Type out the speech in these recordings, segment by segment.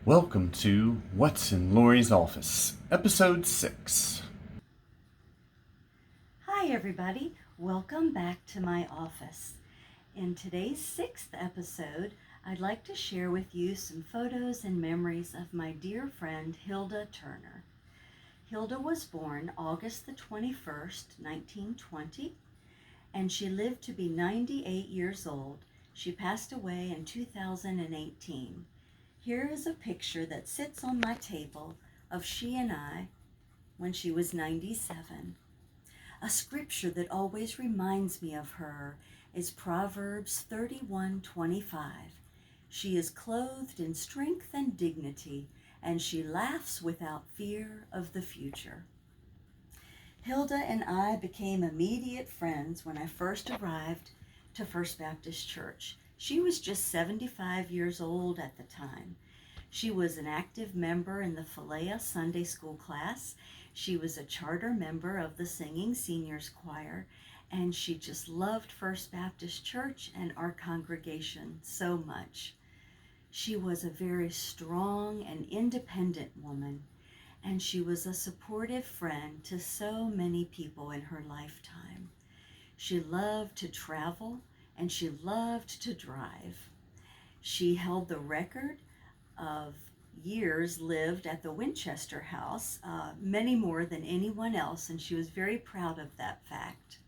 Welcome to What's in Lori's Office, Episode 6. Hi everybody, welcome back to my office. In today's 6th episode, I'd like to share with you some photos and memories of my dear friend Hilda Turner. Hilda was born August the 21st, 1920, and she lived to be 98 years old. She passed away in 2018. Here is a picture that sits on my table of she and I when she was 97. A scripture that always reminds me of her is Proverbs 31:25. She is clothed in strength and dignity, and she laughs without fear of the future. Hilda and I became immediate friends when I first arrived to First Baptist Church. She was just 75 years old at the time. She was an active member in the Philea Sunday School class. She was a charter member of the Singing Seniors Choir, and she just loved First Baptist Church and our congregation so much. She was a very strong and independent woman, and she was a supportive friend to so many people in her lifetime. She loved to travel, and she loved to drive. She held the record of years lived at the Winchester House, many more than anyone else, and she was very proud of that fact.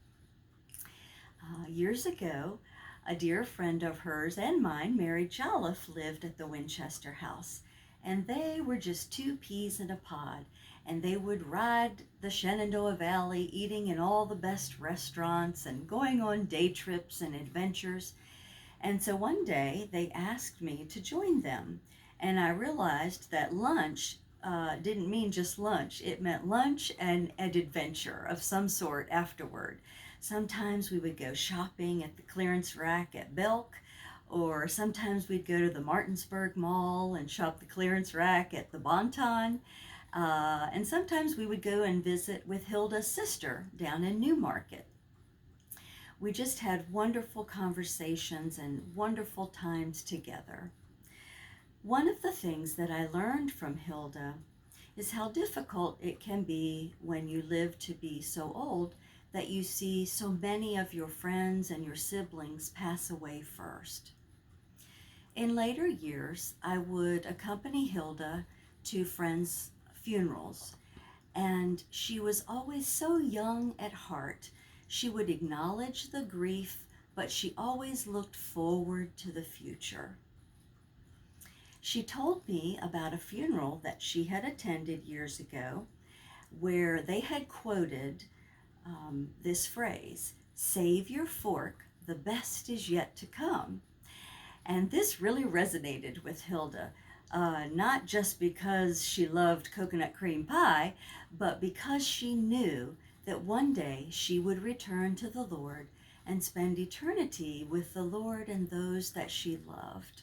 Years ago, a dear friend of hers and mine, Mary Jolliffe, lived at the Winchester House, and they were just two peas in a pod, and they would ride the Shenandoah Valley, eating in all the best restaurants and going on day trips and adventures. And so one day they asked me to join them. And I realized that lunch didn't mean just lunch. It meant lunch and an adventure of some sort afterward. Sometimes we would go shopping at the clearance rack at Belk, or sometimes we'd go to the Martinsburg Mall and shop the clearance rack at the Bonton. And sometimes we would go and visit with Hilda's sister down in Newmarket. We just had wonderful conversations and wonderful times together. One of the things that I learned from Hilda is how difficult it can be when you live to be so old that you see so many of your friends and your siblings pass away first. In later years, I would accompany Hilda to friends' funerals, and she was always so young at heart. She would acknowledge the grief, but she always looked forward to the future. She told me about a funeral that she had attended years ago where they had quoted this phrase, "Save your fork, the best is yet to come." And this really resonated with Hilda, not just because she loved coconut cream pie, but because she knew that one day she would return to the Lord and spend eternity with the Lord and those that she loved.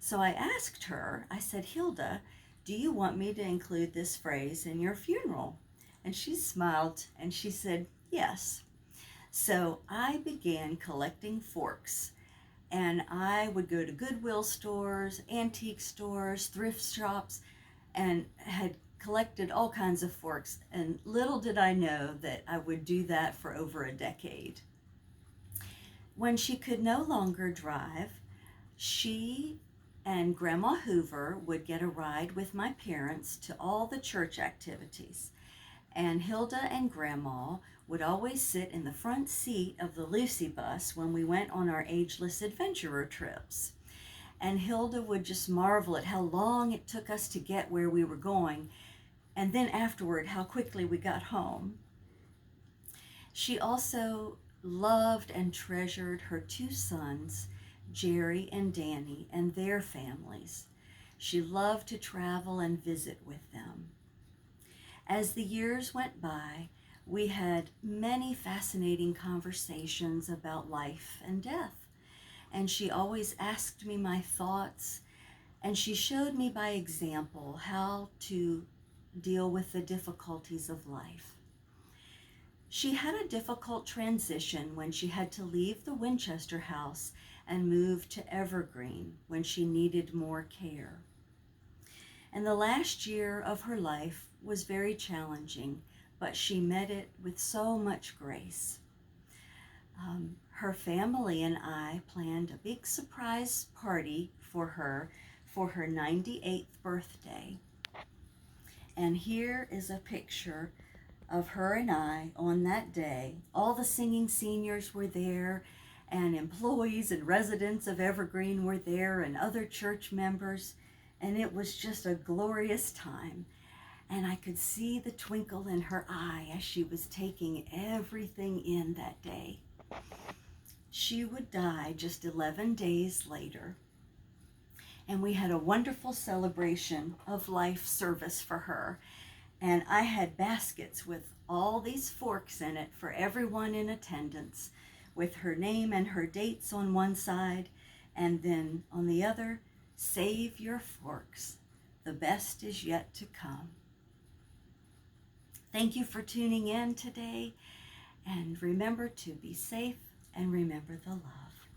So I asked her, I said, "Hilda, do you want me to include this phrase in your funeral?" And she smiled and she said, "Yes." So I began collecting forks, and I would go to Goodwill stores, antique stores, thrift shops, and had collected all kinds of forks. And little did I know that I would do that for over a decade. When she could no longer drive, she and Grandma Hoover would get a ride with my parents to all the church activities. And Hilda and Grandma would always sit in the front seat of the Lucy bus when we went on our ageless adventurer trips. And Hilda would just marvel at how long it took us to get where we were going, and then afterward, how quickly we got home. She also loved and treasured her two sons, Jerry and Danny, and their families. She loved to travel and visit with them. As the years went by, we had many fascinating conversations about life and death, and she always asked me my thoughts, and she showed me by example how to deal with the difficulties of life. She had a difficult transition when she had to leave the Winchester House and move to Evergreen when she needed more care. And the last year of her life was very challenging, but she met it with so much grace. Her family and I planned a big surprise party for her 98th birthday. And here is a picture of her and I on that day. All the singing seniors were there, and employees and residents of Evergreen were there, and other church members, and it was just a glorious time. And I could see the twinkle in her eye as she was taking everything in that day. She would die just 11 days later, and we had a wonderful celebration of life service for her. And I had baskets with all these forks in it for everyone in attendance, with her name and her dates on one side, and then on the other, "Save your forks. The best is yet to come." Thank you for tuning in today, and remember to be safe and remember the love.